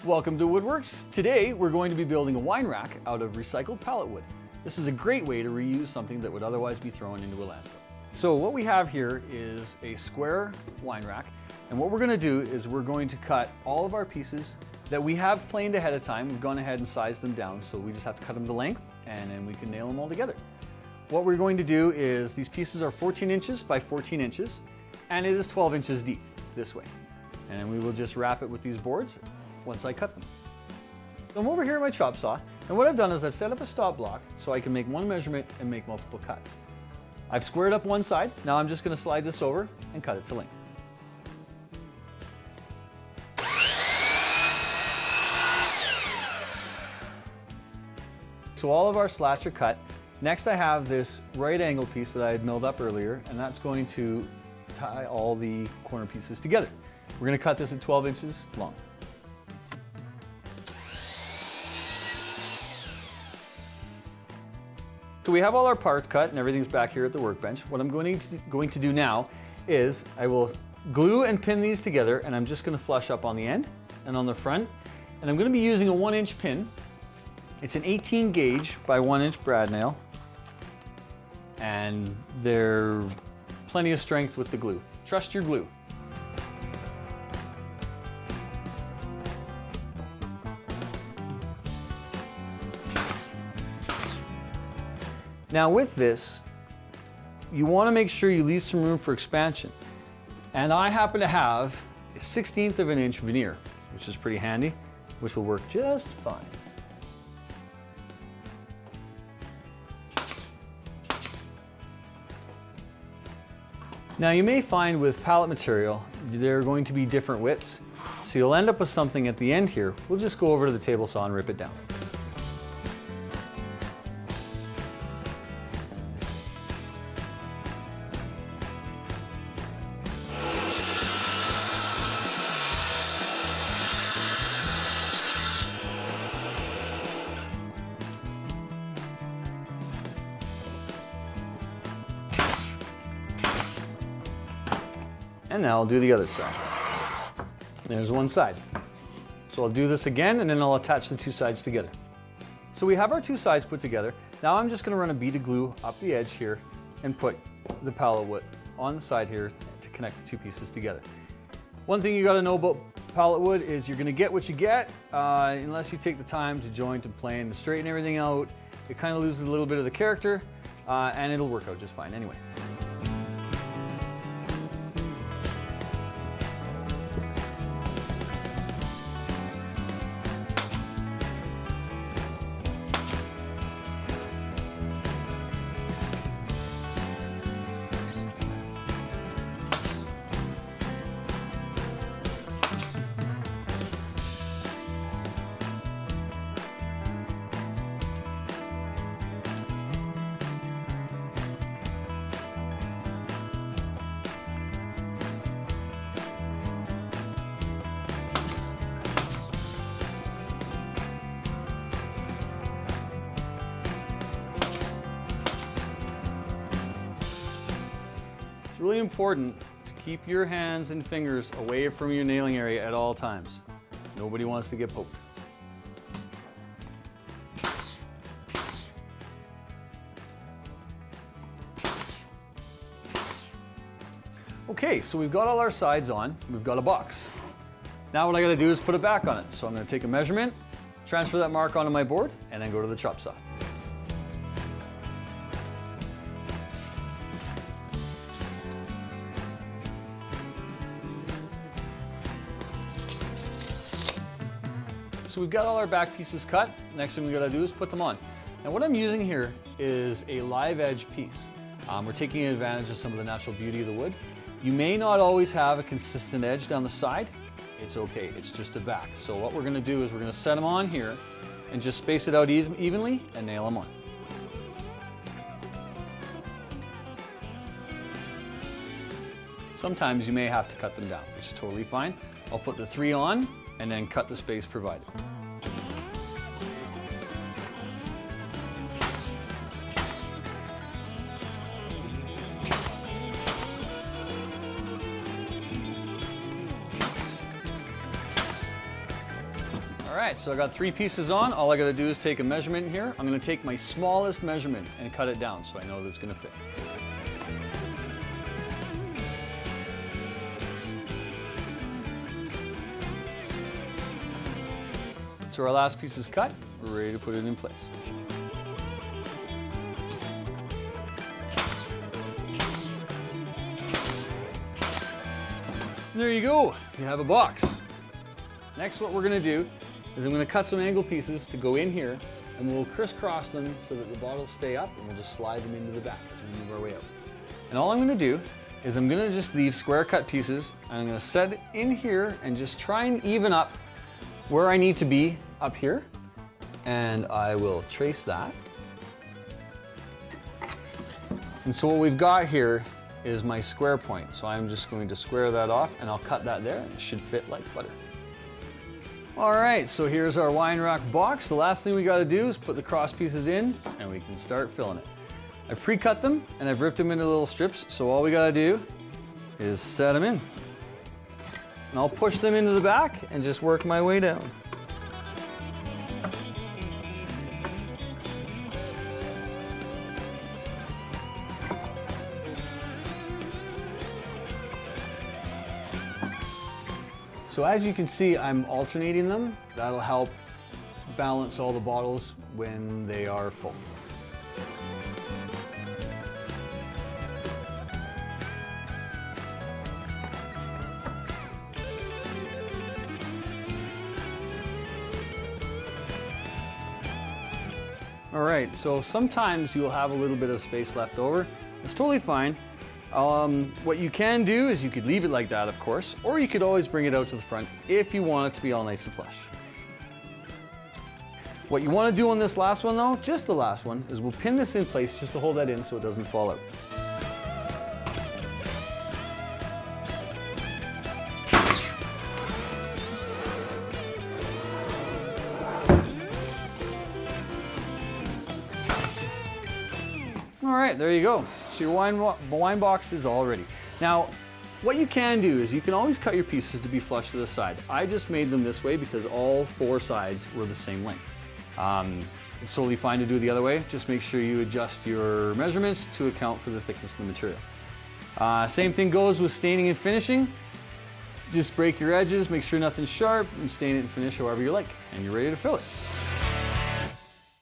Welcome to Woodworks. Today we're going to be building a wine rack out of recycled pallet wood. This is a great way to reuse something that would otherwise be thrown into a landfill. So what we have here is a square wine rack, and what we're going to do is we're going to cut all of our pieces that we have planed ahead of time. We've gone ahead and sized them down, so we just have to cut them to length and then we can nail them all together. What we're going to do is these pieces are 14 inches by 14 inches and it is 12 inches deep this way. And we will just wrap it with these boards once I cut them. So I'm over here at my chop saw, and what I've done is I've set up a stop block so I can make one measurement and make multiple cuts. I've squared up one side. Now I'm just going to slide this over and cut it to length. So all of our slats are cut. Next I have this right angle piece that I had milled up earlier, and that's going to tie all the corner pieces together. We're going to cut this at 12 inches long. So we have all our parts cut and everything's back here at the workbench. What I'm going to do now is I will glue and pin these together, and I'm just going to flush up on the end and on the front. And I'm going to be using a 1-inch pin. It's an 18 gauge by 1-inch brad nail, and they're plenty of strength with the glue. Trust your glue. Now with this, you want to make sure you leave some room for expansion. And I happen to have a 1/16 of an inch veneer, which is pretty handy, which will work just fine. Now you may find with pallet material, there are going to be different widths. So you'll end up with something at the end here. We'll just go over to the table saw and rip it down. And now I'll do the other side. There's one side. So I'll do this again, and then I'll attach the two sides together. So we have our two sides put together. Now I'm just going to run a bead of glue up the edge here and put the pallet wood on the side here to connect the two pieces together. One thing you got to know about pallet wood is you're going to get what you get unless you take the time to joint and plane and straighten everything out. It kind of loses a little bit of the character, and it'll work out just fine anyway. It's really important to keep your hands and fingers away from your nailing area at all times. Nobody wants to get poked. Okay, so we've got all our sides on. We've got a box. Now what I got to do is put it back on it. So I'm going to take a measurement, transfer that mark onto my board, and then go to the chop saw. So we've got all our back pieces cut. Next thing we gotta do is put them on. Now what I'm using here is a live edge piece. We're taking advantage of some of the natural beauty of the wood. You may not always have a consistent edge down the side. It's okay, it's just a back. So what we're gonna do is we're gonna set them on here and just space it out evenly and nail them on. Sometimes you may have to cut them down, which is totally fine. I'll put the 3 on and then cut the space provided. right, so I got 3 pieces on. All I gotta do is take a measurement here. I'm gonna take my smallest measurement and cut it down so I know that it's gonna fit. So our last piece is cut. We're ready to put it in place. There you go, you have a box. Next, what we're gonna do is I'm gonna cut some angle pieces to go in here, and we'll crisscross them so that the bottles stay up, and we'll just slide them into the back as we move our way out. And all I'm gonna do is I'm gonna just leave square cut pieces, and I'm gonna set it in here and just try and even up where I need to be up here. And I will trace that. And so what we've got here is my square point. So I'm just going to square that off and I'll cut that there and it should fit like butter. All right, so here's our wine rack box. The last thing we gotta do is put the cross pieces in and we can start filling it. I've pre-cut them and I've ripped them into little strips. So all we gotta do is set them in. And I'll push them into the back and just work my way down. So as you can see, I'm alternating them. That'll help balance all the bottles when they are full. All right, so sometimes you'll have a little bit of space left over. It's totally fine. What you can do is you could leave it like that, of course, or you could always bring it out to the front if you want it to be all nice and flush. What you want to do on this last one though, just the last one, is we'll pin this in place just to hold that in so it doesn't fall out. All right, there you go. So your wine box is all ready. Now, what you can do is you can always cut your pieces to be flush to the side. I just made them this way because all 4 sides were the same length. It's totally fine to do it the other way. Just make sure you adjust your measurements to account for the thickness of the material. Same thing goes with staining and finishing. Just break your edges, make sure nothing's sharp, and stain it and finish however you like, and you're ready to fill it.